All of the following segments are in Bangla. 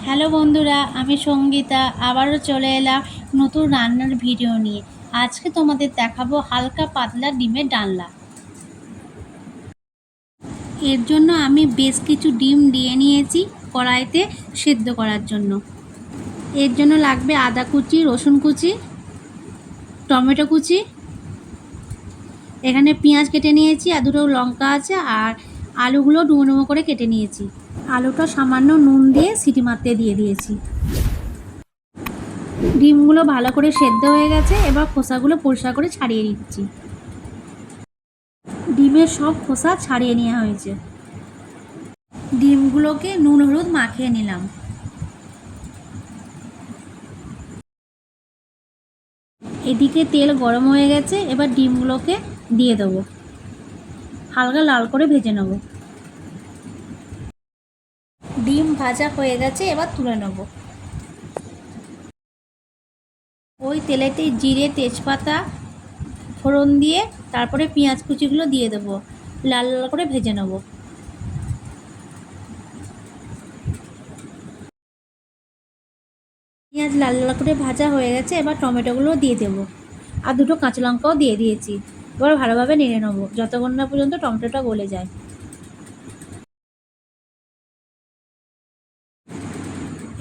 হ্যালো বন্ধুরা, আমি সঙ্গীতা আবারও চলে এলাম নতুন রান্নার ভিডিও নিয়ে। আজকে তোমাদের দেখাবো হালকা পাতলা ডিমের ডালনা। এর জন্য আমি বেশ কিছু ডিম দিয়ে নিয়েছি কড়াইতে সেদ্ধ করার জন্য। এর জন্য লাগবে আদা কুচি, রসুন কুচি, টমেটো কুচি, এখানে পেঁয়াজ কেটে নিয়েছি, আর দুটো লঙ্কা আছে, আর আলুগুলো ডুমো ডুমো করে কেটে নিয়েছি। আলুটা সামান্য নুন দিয়ে সিটি মারতে দিয়ে দিয়েছি। ডিমগুলো ভালো করে সেদ্ধ হয়ে গেছে, এবার খোসাগুলো পরিষ্কার করে ছাড়িয়ে নিচ্ছি। ডিমের সব খোসা ছাড়িয়ে নেওয়া হয়েছে। ডিমগুলোকে নুন হলুদ মাখিয়ে নিলাম। এদিকে তেল গরম হয়ে গেছে, এবার ডিমগুলোকে দিয়ে দেবো, হালকা লাল করে ভেজে নেব। ডিম ভাজা হয়ে গেছে, এবার তুলে নেব। ওই তেলেতে জিরে, তেজপাতা ফোড়ন দিয়ে তারপরে পেঁয়াজ কুচিগুলো দিয়ে দেবো, লাল লাল করে ভেজে নেব। পেঁয়াজ লাল লাল করে ভাজা হয়ে গেছে, এবার টমেটোগুলো দিয়ে দেবো, আর দুটো কাঁচা লঙ্কাও দিয়ে দিয়েছি। এবার ভালোভাবে নেড়ে নেবো যতক্ষণ না পর্যন্ত টমেটোটা গলে যায়।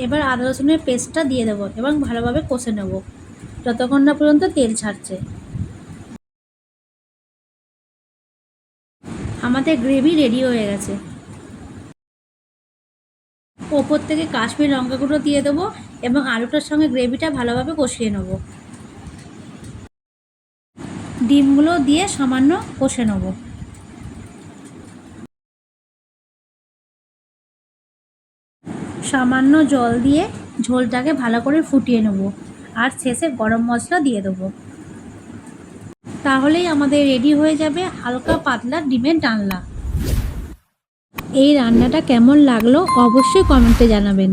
এবার আদা রসুনের পেস্টটা দিয়ে দেবো এবং ভালোভাবে কষে নেব যতক্ষণ না পর্যন্ত তেল ছাড়ছে। আমাদের গ্রেভি রেডি হয়ে গেছে। ওপর থেকে কাশ্মীর লঙ্কা গুঁড়ো দিয়ে দেবো এবং আলুটার সঙ্গে গ্রেভিটা ভালোভাবে কষিয়ে নেব। ডিমগুলো দিয়ে সামান্য কষে নেব। সামান্য জল দিয়ে ঝোলটাকে ভালো করে ফুটিয়ে নেব, আর শেষে গরম মশলা দিয়ে দেবো। তাহলেই আমাদের রেডি হয়ে যাবে হালকা পাতলা ডিমের ডালনা। এই রান্নাটা কেমন লাগলো অবশ্যই কমেন্টে জানাবেন।